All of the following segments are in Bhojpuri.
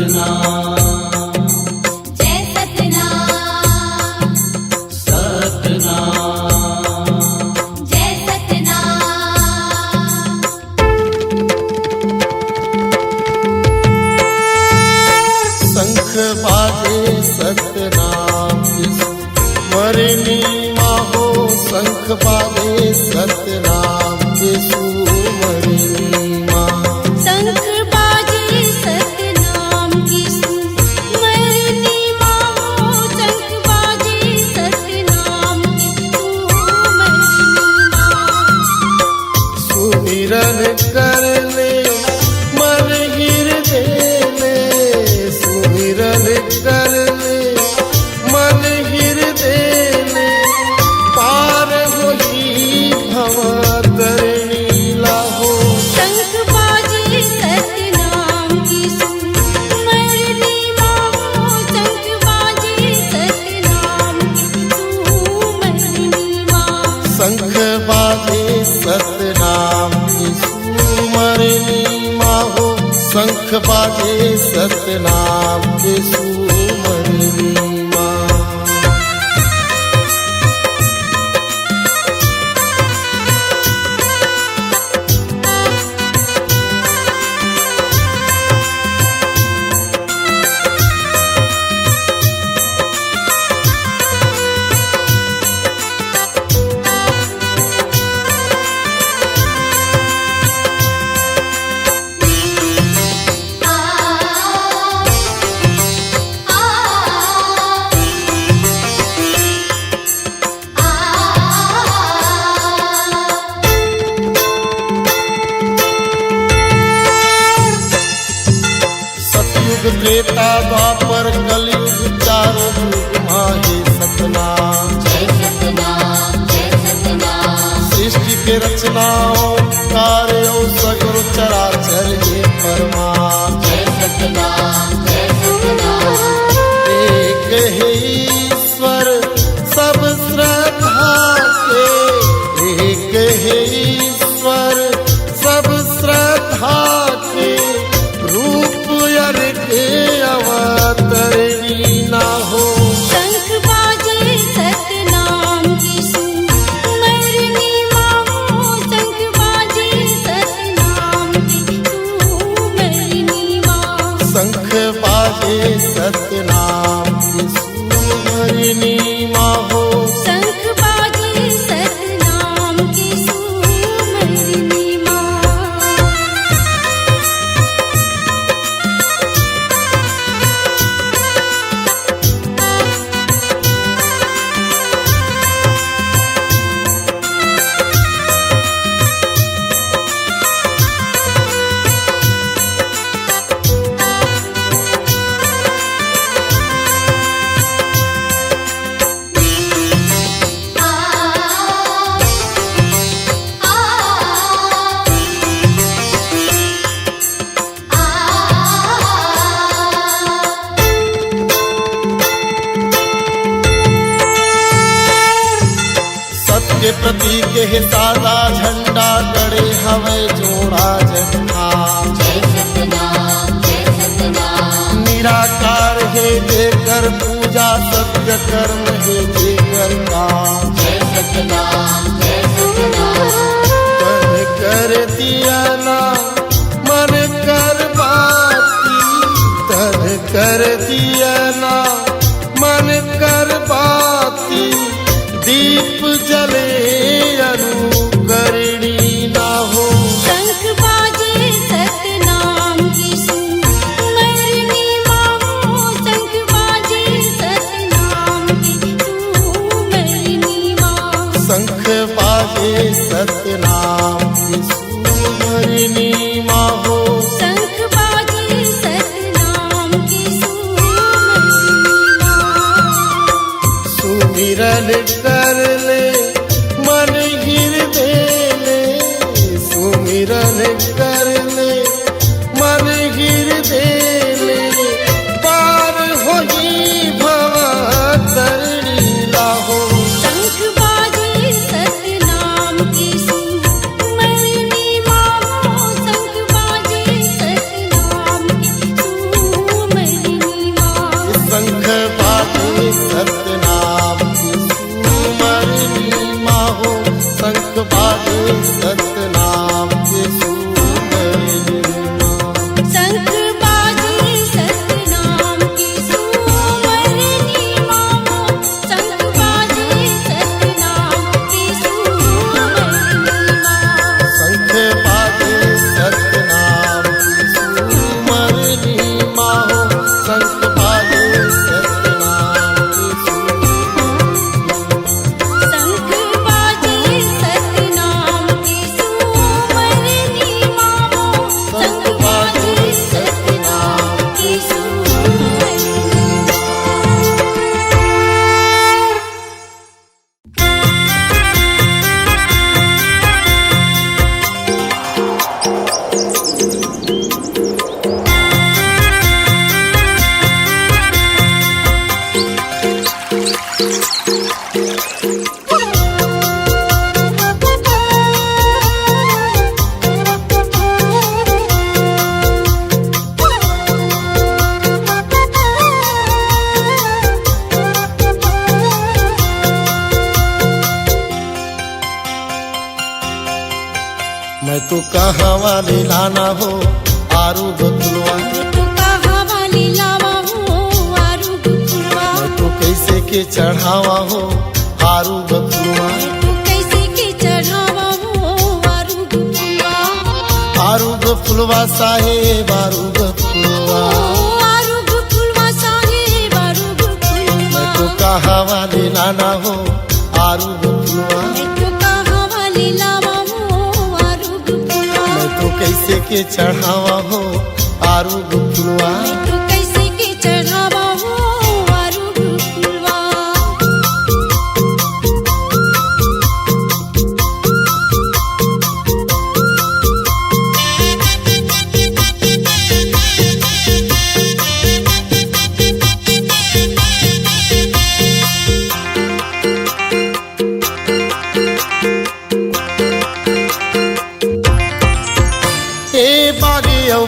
शंख बाजे सतनाम के सुमरनी माँ। शंख बाजे सतनाम की सुमरनी माँ। शंख बाजे सतनाम की सुमरनी माँ। सुमिरन कर ले मन हृदय में, सुमिरन कर ले मन हृदय में, पार होई भवतरणी लाहो। शंख बाजे सतनाम की सुमरनी माँ। शंख बाजे सतनाम की सुमरनी माँ। शंख बाजे सतनाम की सुमरनी माँ हो। शंख बाजे सतनाम के सुमरनी माँ। त्रेता द्वापर कलयुग चारों युग माहे सतनाम। जय सतनाम जय सतनाम। सृष्टि के रचनाओं कार्यों सगुरु चराचर ये परमात्मा। जय सतनाम जय सतनाम। एक है ईश्वर सब श्रद्धा के, एक है ईश्वर सब श्रद्धा के, रूप यर के अवतरणी ना हो। शंख बाजे सतनाम की सुमरनी माँ। शंख बाजे सतनाम की सुमरनी माँ। शंख बाजे सतनाम की सुमरनी माँ हो। शंख बाजे सतनाम की सुमरनी माँ। के प्रतीक है सादा झंडा गड़े हवे जोड़ा झंडा। जय सतनाम जय सतनाम। निराकार है जेकर पूजा, सत्य कर्म है जेकर काम। जय सतनाम जय सतनाम। तन कर दिया ना मन कर बाती, तन कर दिया ना मन कर बाती, दीप जले अनुकरणी ना हो। शंख बाजे सतनाम की सुमरनी माँ। शंख बाजे सतनाम की सुमरनी माँ। शंख बाजे सतनाम की सुमरनी माँ हो। शंख बाजे सतनाम की सुमरनी माँ। सुमिरन कर ले मन हृदय में, सुमिरन कर ले मन हृदय में, पार होई भवतरणी लाहो। शंख बाजे सतनाम की सुमरनी माँ। शंख बाजे सतनाम की सुमरनी सतनाम की सुमरनी माहो शंख बाजे सतनाम के सुमरनी माँ। शंख बाजे सतनाम की सुमरनी माहो शंख बाजे सतनाम की सुमरनी माँ। शंख बाजे सतनाम की सुमरनी माहो शंख बाजे सतनाम की शंख बाजे सतनाम की सुमरनी माहो शंख बाजे सतनाम की सुमरनी मैं तो कहाँ वाली लाना हो आरू बतुलवा। तो कहाँ वाली लावा हो आरू गुफुलवा। मैं तो कैसे के चढ़ावा हो आरू बतुलवा। तो कैसे के चढ़ावा हो आरू गुफुलवा। आरू बतुलवा साहेब आरू बतुलवा। आरू गुफुलवा साहेब आरू गुफुलवा। मैं तो कहाँ वाली लाना हो आरू बतुलवा। तो कहाँ वाली लावा हो आरू गुफुलवा। मैं तो कैसे के चढ़ावा हो आरू बतुलवा। तो कैसे के चढ़ावा हो आरू गुफुलवा।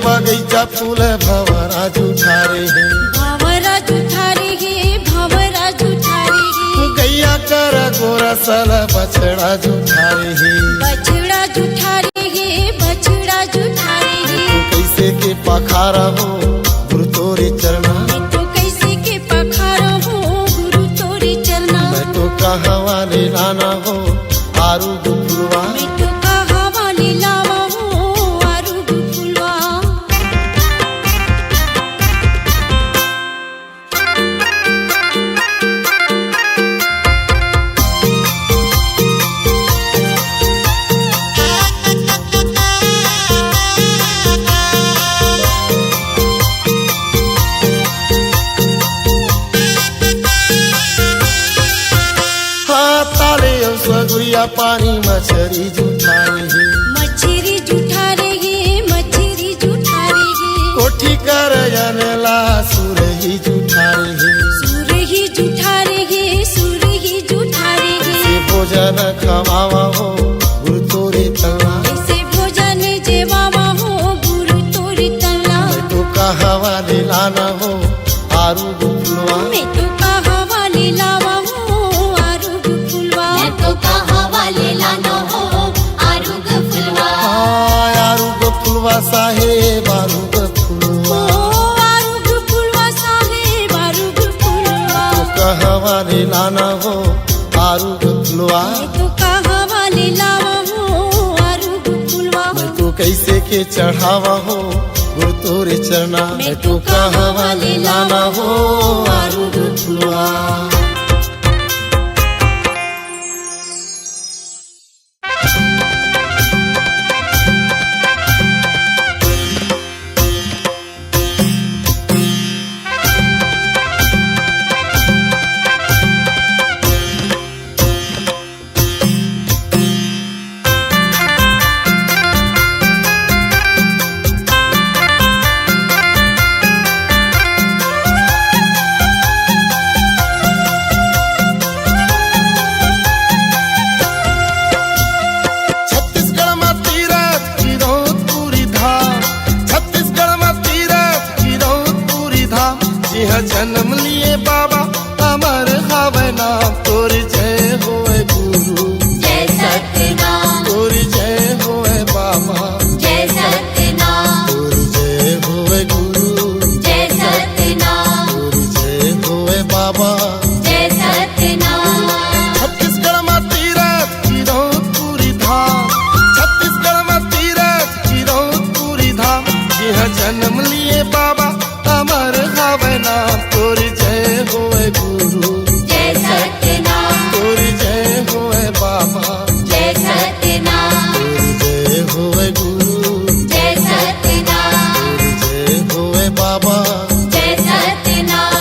बगीचा फूल भंवरा जुठारे है। भंवरा जुठारे गे भंवरा जुठारे गे। गैया कर गोरा सल बछड़ा जुठारे है। बछड़ा जुठारे गे बछड़ा जुठारे गे। तू कैसे के पखारा हो गुरु तोरे चरना। तो कैसे के पखारा हो गुरु तोरे चरना। मैं तो कहाँ वाले लाना हो आरू गुफुलवा। तो कहाँ वाली लावा हो आरू गुफुलवा। सगुरिया पानी मछरी जुठारे है। मछरी जुठारे गे मछरी जुठारे गे। कोठी कर अनला सुरही जुठारे है। सुरही जुठारे गे सुरही जुठारे गे। से भोजन खवावा हो गुरु तोरे तला। ऐसे भोजन जेवावा हो गुरु तोरे तला। मैं तो कहाँ वाले लाना हो आरू गुफुलवा। मैं तो कहाँ वाली लावा हो आरू गुफुलवा। मैं तो कहाँ वाली लाना हो आरू गुफुलवा। आरू गुफुलवा साहेब आरू गुफुलवा। आरू गुफुलवा साहेब आरू गुफुलवा। तो कहाँ वाले लाना हो आरू गुफुलवा। मैं तो कहाँ वाली लावा हो आरू गुफुलवा। मैं तो कैसे के चढ़ावा हो गुरु तोरे चरना। मैं तो कहाँ वाले लाना हो आरू गुफुलवा। जन्म लिए बाबा हमारे मुए बाबा अमर हवे नाम तोर जय होए गुरु जय सत्यनाम तोर जय होए बाबा जय सत्यनाम तोर जय होए गुरु जय सत्यनाम तोर जय होए बाबा जय सत्यनाम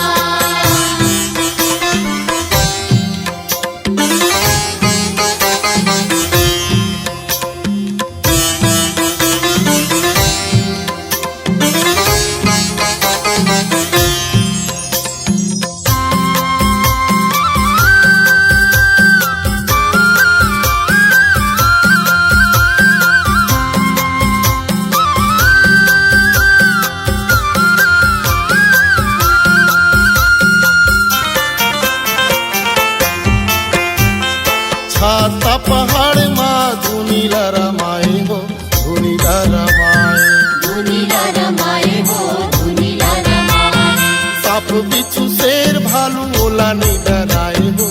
छाता पहाड़ मा धुनीला रमाए हो धुनीला रमाए धुनीला रमाए हो धुनीला रमाए साप बिच्छू शेर भालू ओला नहीं डराए हो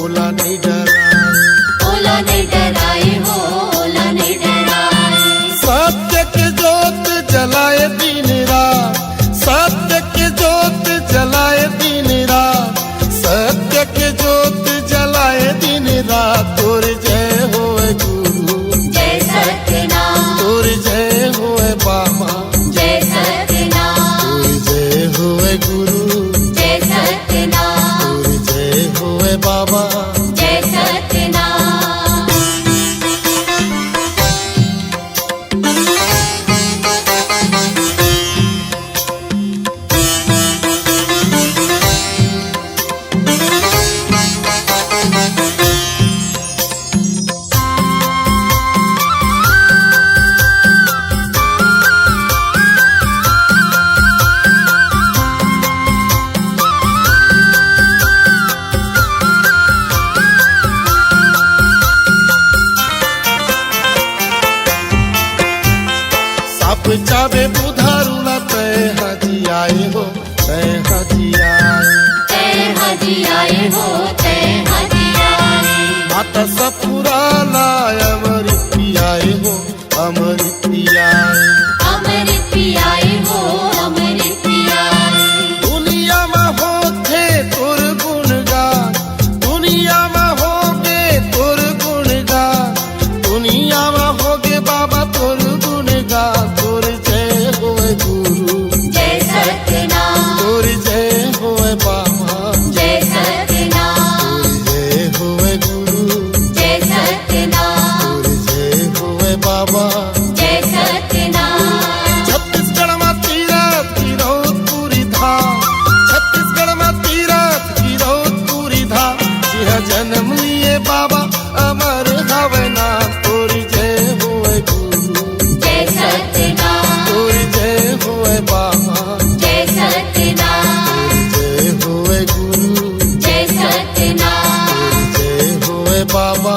ओला नहीं डराए ओला नहीं डराए हो ओला नहीं डराए सत्य के जोत जलाए दिन रात सत्य के जोत जलाए दिन रात सत्य के जोत जलाए दिन रात तोर जय होए गुरु जय सत्यनाम तोर जय होए बाबा जय सत्यनाम तोर जय होए गुरु जय सत्यनाम तोर जय होए बाबा जय सत्यनाम साप चावे बुधारुला तय हाजी आए हो तय हाजी आए जय हजी आए हो जय हजी आए माता सपुराला अमृत आए हो अमृत आए अमृत पियाए हो अमृत पियाए दुनिया में होते तोर गुणगान दुनिया में होगे तोर गुणगान दुनिया में होगे बाबा तोर गुणगान तोर जय होए गुरु जय सत्यनाम तोर जय होए बाबा जय सत्यनाम तोर जय होए गुरु जय सत्यनाम तोर जय होए बाबा जय सत्यनाम छत्तीसगढ़ में तीरथ की रौतपुरी धाम छत्तीसगढ़ में तीरथ की रौतपुरी धाम यह जन्म लिए बाबा अमर हवे नाम तोर जय होए गुरु जय सत्यनाम तोर जय होए बाबा जय सत्यनाम जय होए गुरु जय सत्यनाम जय होए बाबा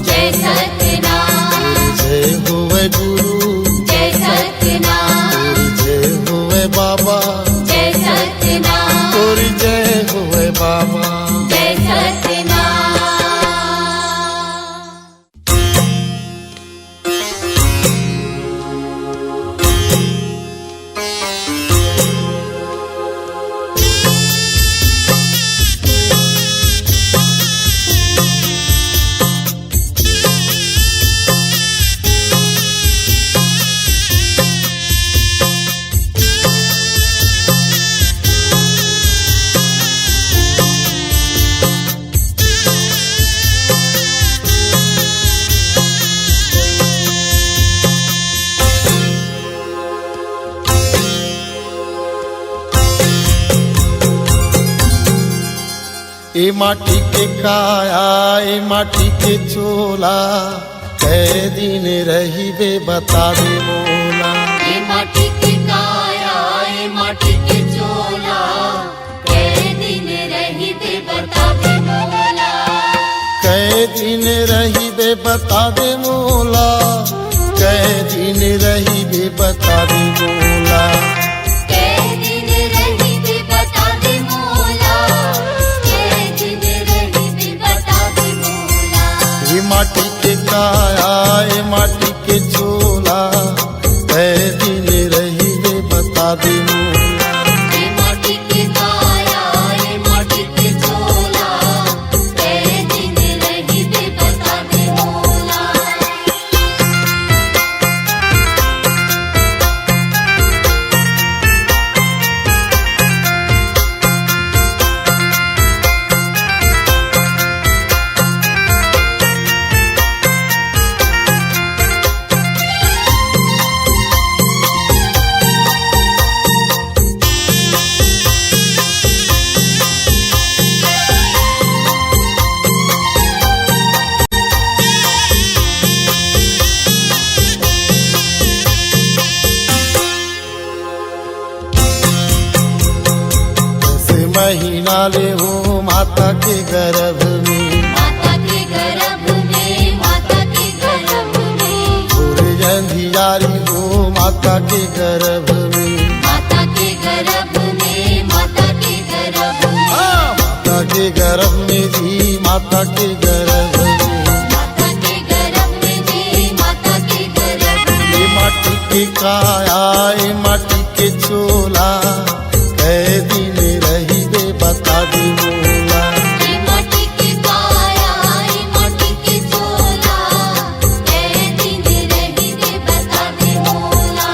जय सत्यनाम जय होए गुरु जय सत्यनाम जय होए बाबा जय सत्यनाम तोर जय होए बाबा जय सत्यनाम ए माटी के काया ए माटी के चोला कै दिन रही बे बता दे मोला ए माटी के काया ए माटी के चोला कै दिन रही बे बता दे मोला कै दिन रही बे बता दे मोला कै दिन रही बे बता दे मोला कै दिन रही बे बता दे मोला कै दिन रही बे बता दे मोला ये माटी के काया ए माटी के चोला कै दिन रही बे बता दे मोला महीना ले हो माता के गर्भ में, माता के गर्भ में, माता के गर्भ में, सूरज अंधियारी हो माता के गर्भ में, माता के गर्भ में, माता के गर्भ में, माता के गर्भ में जी, माता के गर्भ में, माता के गर्भ में जी, माता के गर्भ में। ये माटी के काया, ये माटी के चोला, कै दिन रही बे बता दे मोला। ये माटी के काया, ये माटी के चोला, कै दिन रही दे बता दे मोला।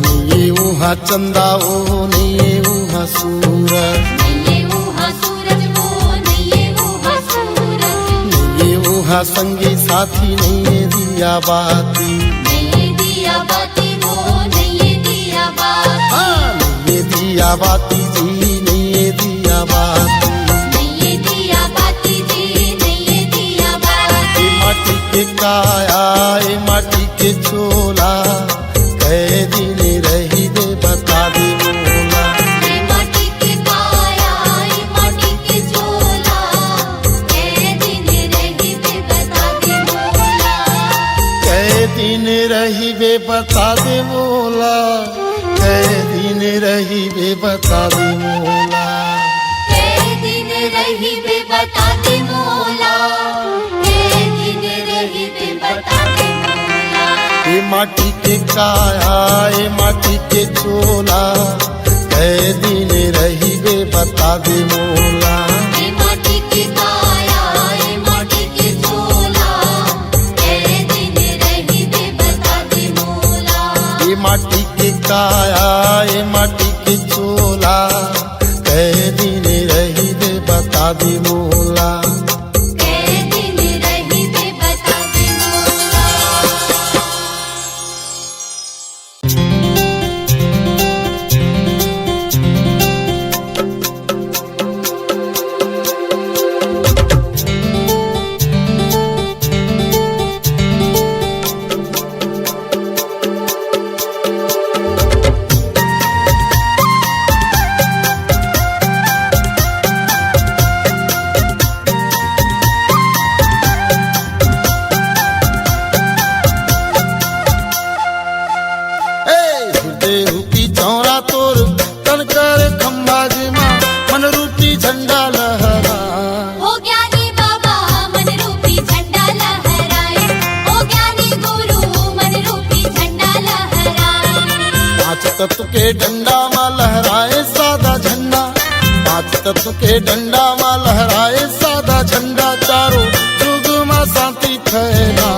नहीं वहाँ चंदा ओ, नहीं वहाँ सूरज, नहीं वहाँ सूरज वो, नहीं वहाँ सूरज, नहीं वहाँ संगी साथी, नहीं दिया बाती, नहीं दिया बाती वो, नहीं दिया बाती, नहीं दिया बाती जी, नहीं दिया बाती। नहीं दिया बाती जी, नहीं दिया बाती। ये माटी के काया, ये माटी के चोला, कै दिन रही दे बता दे मोला। ये माटी के काया, ये माटी के चोला, कै दिन रही दे बता दे मोला। कै दिन रही बे बता दे मोला, कै दिन रही बे बता दे मोला। कै दिन रही बे बता दे मोला, कै दिन रही बे बता दे मोला। ये माटी के काया, ये माटी के चोला, कै दिन रही बे बता दे मोला। ये माटी के काया, ये माटी के चोला, कै दिन रही बे बता दे मोला। ये माटी के काया, ये माटी के चोला, कै दिन रही बे बता दे मोला। कै दिन रही बे बता दे मोला। हृदय रूपी चौरा तोर तन कर खम्भा जिमा, मन रूपी झंडा लहरा। ओ ज्ञानी बाबा मन रूपी झंडा लहराए, ओ ज्ञानी गुरु मन रूपी झंडा लहराए। पांच तत्व के डंडा मा लहराए सादा झंडा, पांच तत्व के डंडा मा लहराए सादा झंडा, चारों युग मा शांति फैला।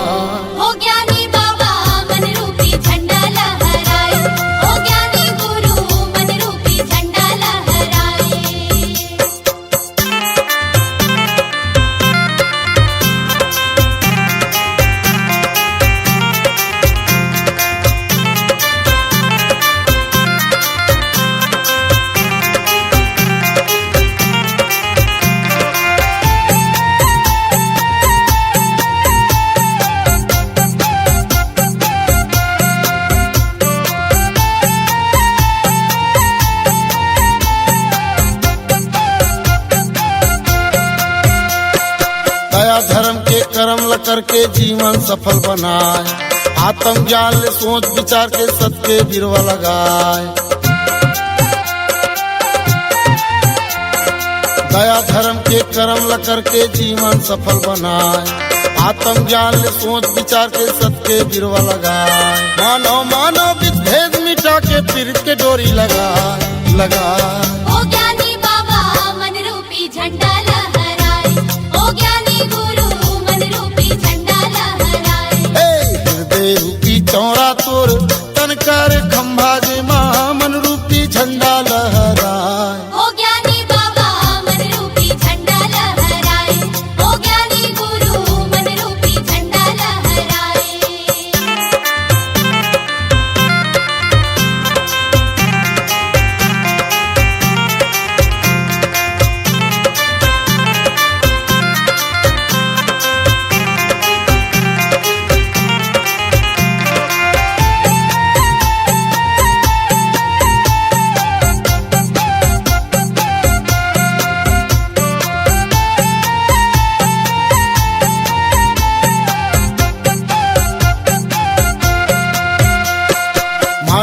ओ ज्ञानी बाबा मन रूपी झंडा लहराए, ओ ज्ञानी गुरु मन रूपी झंडा लहराए। दया धर्म के कर्म ल करके जीवन सफल बनाए, आत्म ज्ञान ले सोच विचार के सत्य बिरवा लगाए। दया धर्म के कर्म ल करके जीवन सफल बनाए, आत्म ज्ञान ले सोच विचार के सत्य बिरवा लगाए। मानव मानव भेद मिटा के फिर के डोरी लगाए लगाए। ओ ज्ञानी बाबा मन रूपी झंडा लहराए, ओ ज्ञानी गुरु मन रूपी झंडा लहराए। हृदय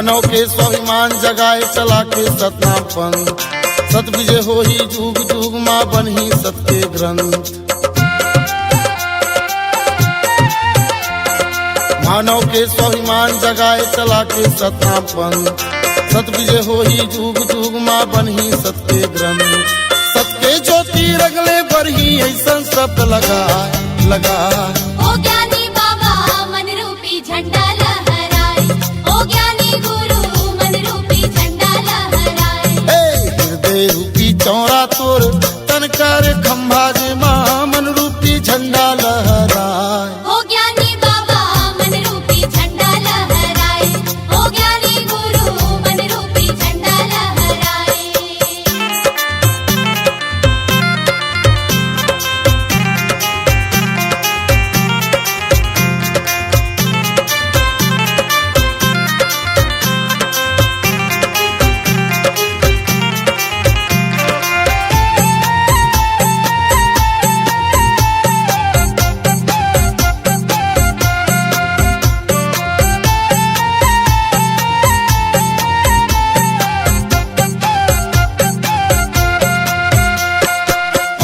मानव के स्वाभिमान जगाए चला के सतनापन, सत विजय हो ही जुग जुग माँ बनही सत्य ग्रंथ। मानव के स्वाभिमान जगाए चला के सतनापन, सत विजय हो ही जुग जुग माँ बनही सत्य ग्रंथ। सत्य ज्योति रगले बरही ऐसा शब्द लगाए ओ ज्ञानी बाबा मन रूपी झंडा लहराए, ओ ज्ञानी गुरु मन रूपी झंडा लहराए। हृदय रूपी चौरा तोर तन कर खंभा जे माँ मन रूपी झंडा लहराए। ओ ज्ञानी बाबा मन रूपी झंडा लहराए, ओ ज्ञानी गुरु मन रूपी झंडा लहराए।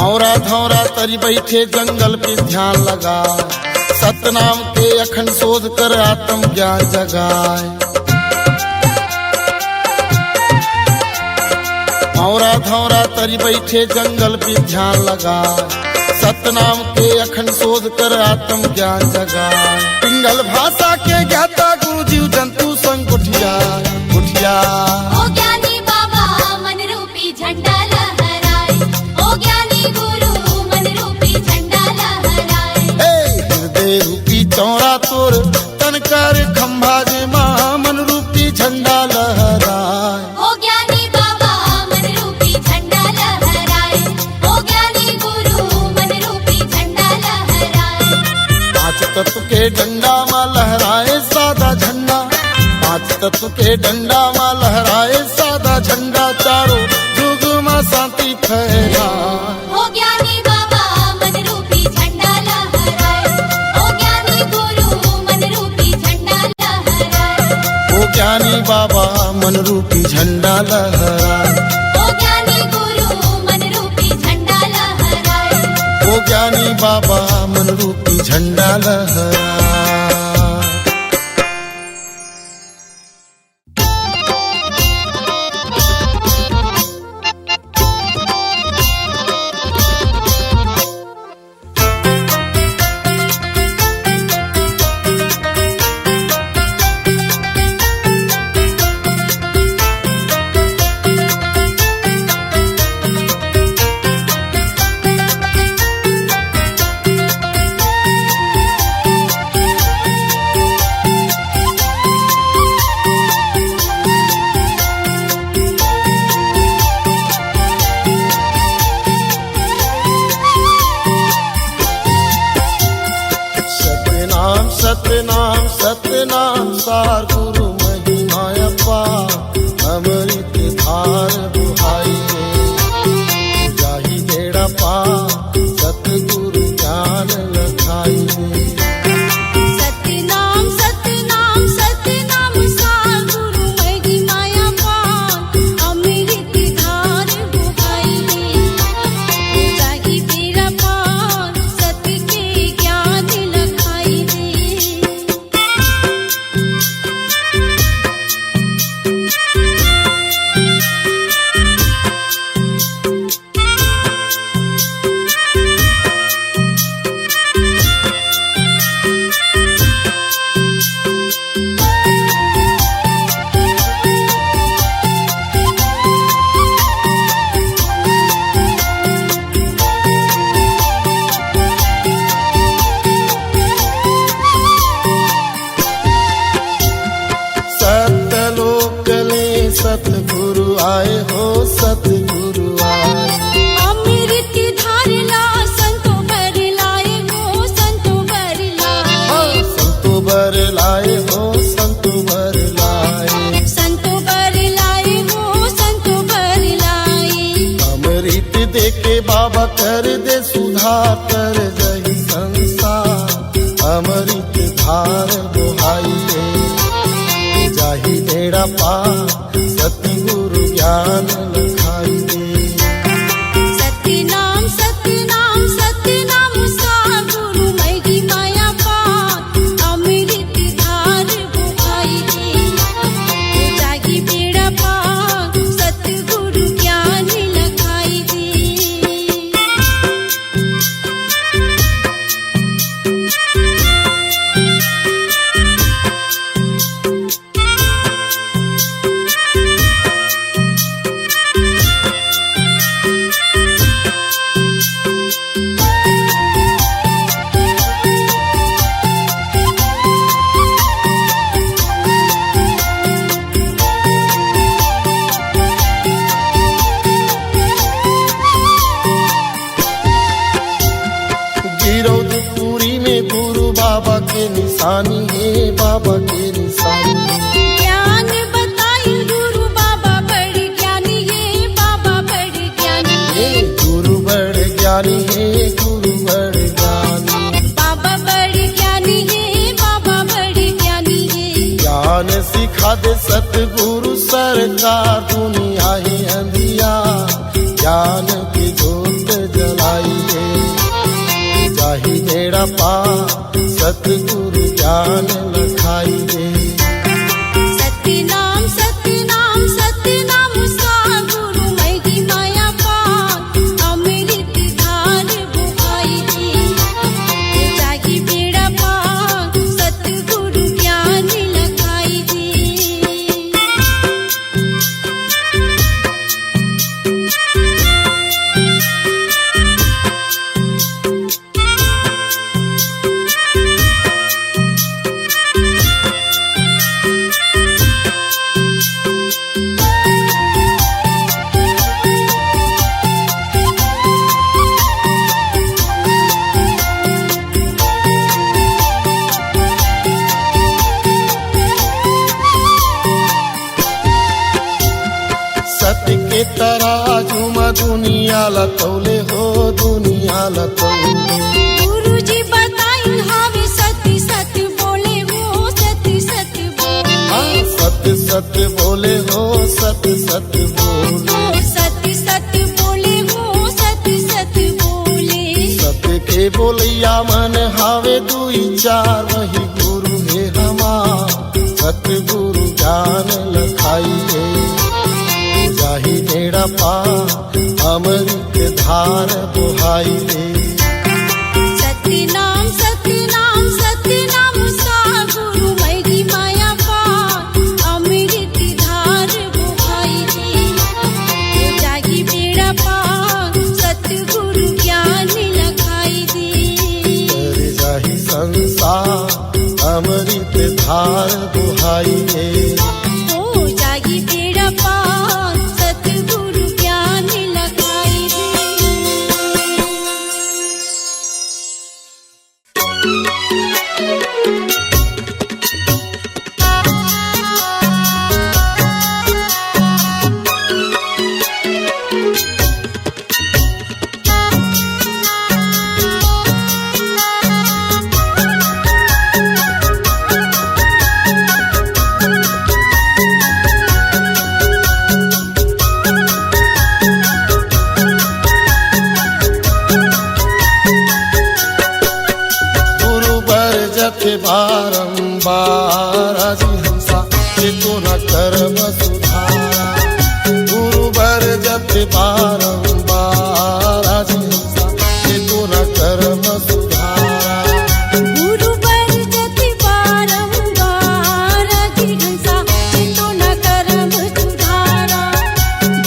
औरा धौरा तरी बैठे जंगल पे ध्यान लगा, सतनाम के अखंड शोध कर आत्म ज्ञान जगाए। औरा धौरा तरी बैठे जंगल पे ध्यान लगा, सतनाम के अखंड शोध कर आत्म ज्ञान जगाए। पिंगल भाषा के ज्ञाता गुरु जीव जंतु संग उठिया ओ ज्ञानी बाबा मन रूपी झंडा लहराए, ओ ज्ञानी गुरु मन रूपी झंडा लहराए। हृदय रूपी चौरा तोर तन कर खंभा जे माँ मन रूपी झंडा लहराए। ओ ज्ञानी बाबा मन रूपी झंडा लहराए, ओ ज्ञानी गुरु मन रूपी झंडा लहराए। पांच तत्व के डंडा माँ लहराए सादा झंडा, पांच तत्व के डंडा माँ लहराए सादा झंडा, चारों जुग माँ शांति फैलाए। ओ ज्ञानी बाबा मन रूपी झंडा लहराए, ओ ज्ञानी गुरु मन रूपी झंडा लहराए। ओ ज्ञानी बाबा मन रूपी झंडा लहराए, ओ ज्ञानी गुरु मन रूपी झंडा लहराए। ओ ज्ञानी बाबा मन रूपी झंडा लहराए। सतनाम सतनाम सार गुरु महिमा अपार, अमृत धार बुहाई रे जाहि बेड़ा पार, सतगुरु ज्ञान लखाई रे। सतनाम सतनाम सतनाम सार गुरु महिमा अपार, अमृत धार बुहाई रे जाहि बेड़ा पार, सत के ज्ञान लखाई रे। सतगुरु आए हो सतगुरु आए, अमृत धारला संतो बर लाए हो संतो बर लाए, संतो बर लाए हो संतो बर लाए, संतो बर लाए हो संतो बर लाए। अमृत देके बाबा कर दे सुधार, कर दही संसार, अमृत धार बुहाई रे जाहि बेड़ा पार सतगुरु ज्ञान लखाई दे। सतनाम सतनाम सतनाम सागुरु मैगी माया पार अमृत धार बुहाई दे। जागी बेड़ा पार सतगुरु ज्ञान लखाई दे। गिरौदपुरी में गुरु बाबा के निशानी है, बाबा के निशानी। ज्ञान बताई गुरु बाबा बड़े ज्ञानी है, बाबा बड़े ज्ञानी है। गुरु बड़े ज्ञानी है, गुरु बड़े ज्ञानी। बाबा बड़े ज्ञानी है, बाबा बड़े ज्ञानी है। ज्ञान सिखा दे सतगुरु सरकार, दुनिया है अंधिया ज्ञान की जोत जलाई है। जाहि बेड़ा पार सतगुरु ज्ञान लखाई दे। सतनाम सतनाम सतनाम सागुरु मैगी माया पार अमृत धार बुहाई दे। जागी बेड़ा पार सतगुरु ज्ञान लखाई दे। सत्य के तराजू में दुनिया लतौले हो, दुनिया लतौले। गुरु जी बताई हावे सत्य सत्य बोले वो सत्य सत्य बोले। सत्य सत्य बोले हो, सत्य सत्य बोले। वो सत्य सत्य बोले वो सत्य सत्य बोले। सत्य के बोलिया मन हावे दुई चार, वही गुरु है हमार सतगुरु ज्ञान लखाई दे। जाहि बेड़ा पार अमृत धार बुहाई दे। सतनाम सतनाम सतनाम सागुरु मैगी माया पार अमृत धार बुहाई दे। जागी बेड़ा पार सतगुरु ज्ञान लखाई दे। कर जाहि संसार अमृत धार बुहाई दे। ओ जागी बेड़ा पार सतगुरु ज्ञान लखाई दे। बारंबार अजिहंसा चेतो न कर्म सुधारा। गुरु बर जप बारंबार अजिहंसा चेतो न कर्म सुधारा। गुरु बर जति बारंबार अजिहंसा चेतो न कर्म सुधारा।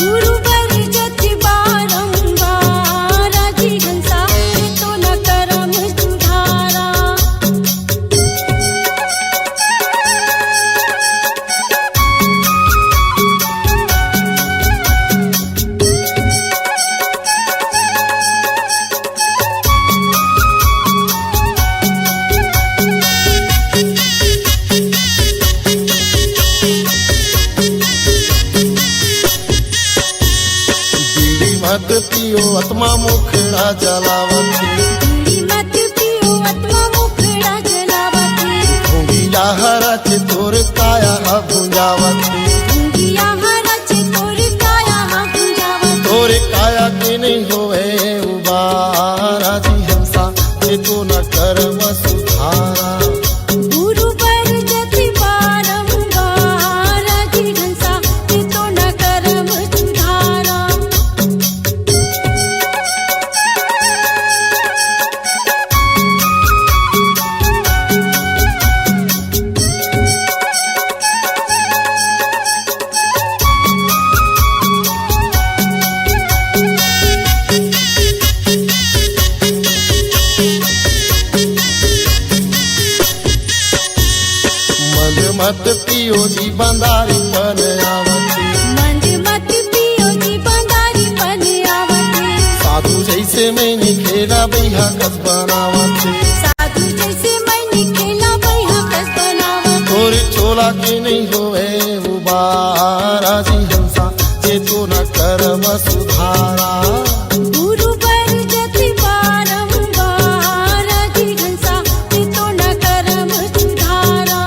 गुरु बर जति बारंबार अजिहंसा चेतो न कर्म सुधारा। मत पियो आत्मा मुखड़ा जलावती। बीड़ी मत पियो आत्मा मुखड़ा जलावती। भूंगी हरा तोर काया हब भुंजावती ढूंढिया रचे तोर काया भुंजावती तोरे काया के नहीं होए उबारा जी हंसा ये तो न कर्म सुधारा गुरु पर जति बारंबार जी घंसा ये तो न कर्म सुधारा मंद मत पियो जी बंदारी बन आवती मंद मत पियो जी बंदारी बन आवती साधु जैसे मैंने खेला बैहा कस बनावती साधु जैसे मैंने खेला बैहा कस बनावती तोरे चोला के नहीं होए उबारा जी हंसा ये तो न कर्म सुधारा गुरु पर जति बारंबार जी घंसा ये तो न कर्म सुधारा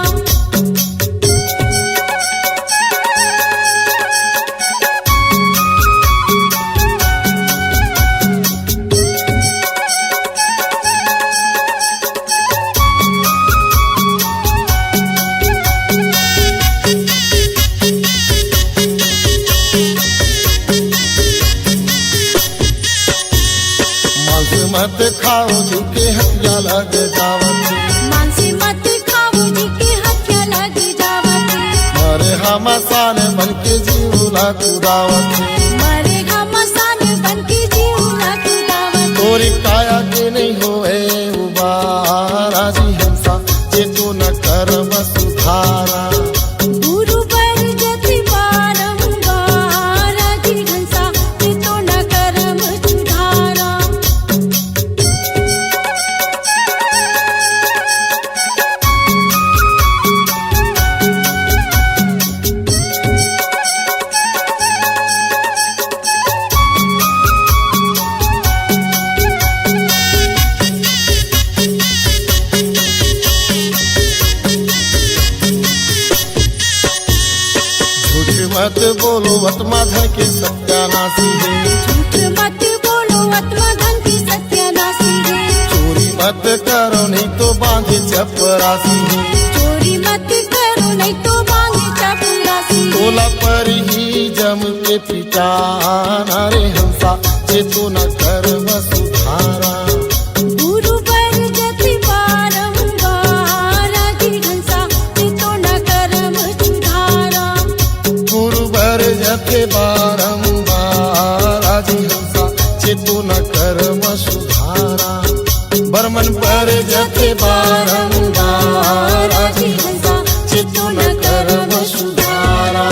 मांस मत खाओ झुके हत्या लग जावती मांसी मत खाओ जी के हत्या लग जावती मरे हम आसान बन के जीवला कुदावती मरे हम सान बन के जीवना कुदावती तोरी काया के नहीं होए उबारा जी हंसा ये तो न कर्म सुधारा गुरु पर जति बारंबार जी घंसा ये तो न कर्म सुधारा झूठ मत बोलो आत्मा धन के सत्यानाशी है झूठ मत बोलो आत्मा धन की सत्यानाशी है चोरी मत करो नहीं तो बांधे चपरासी है चोरी मत करो नहीं तो मांगे चपरासी तोला पर ही जम के पिटाना रे हंसा ये तो न कर्म सुधारा गुरु पर जति बारंबार जी घंसा ये तो न कर्म सुधारा गुरु बर जथे बारंबार आदि हंसा ये तो न कर्म सुधारा बर्मन पर जथे बारंबार आदि हंसा ये तो न कर्म सुधारा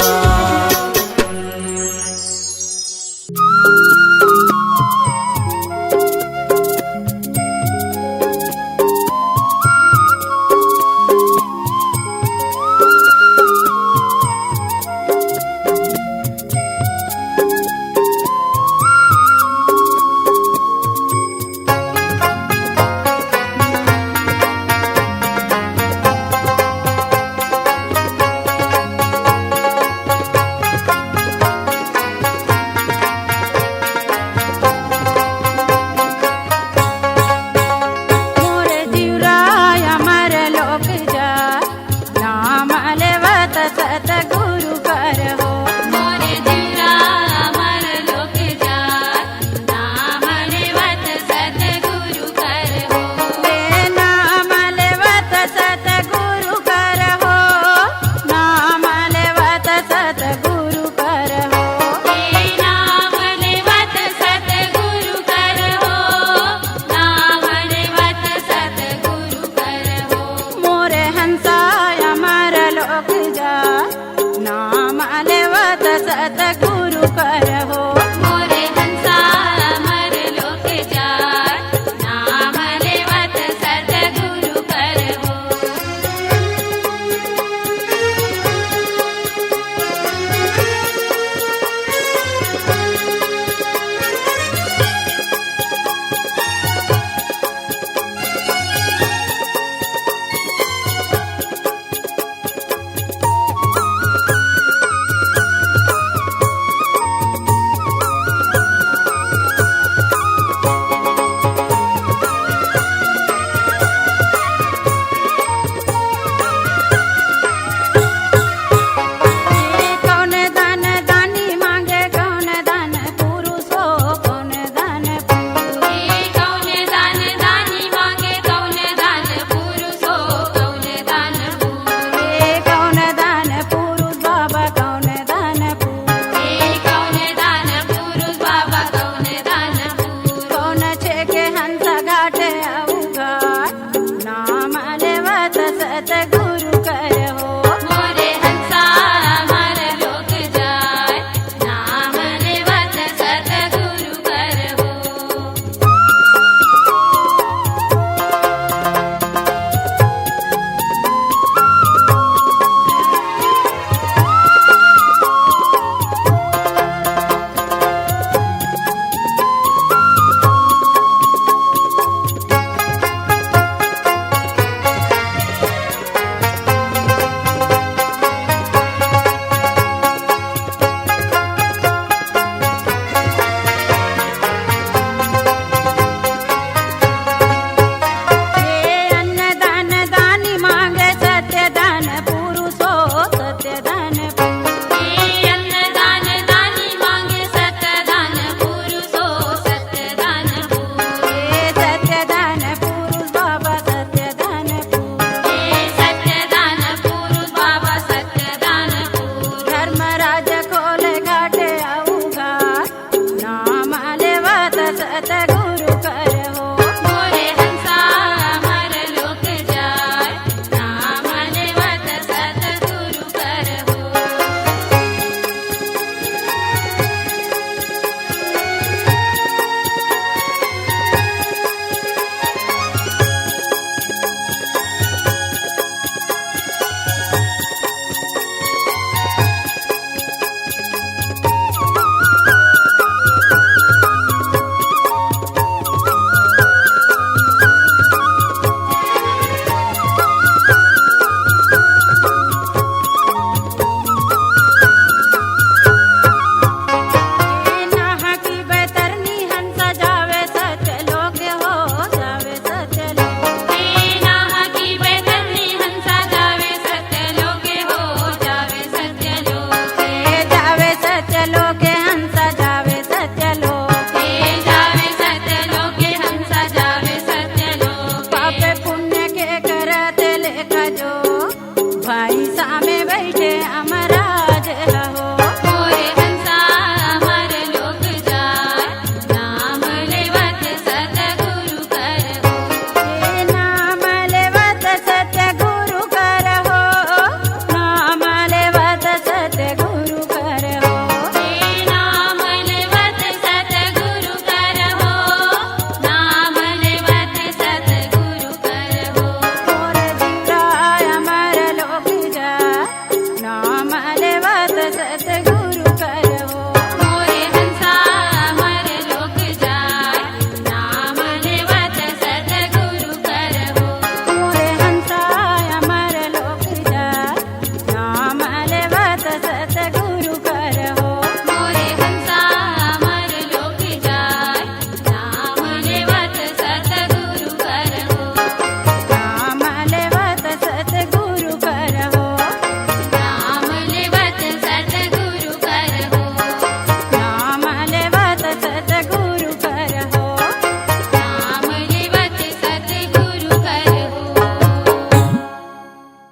हंसा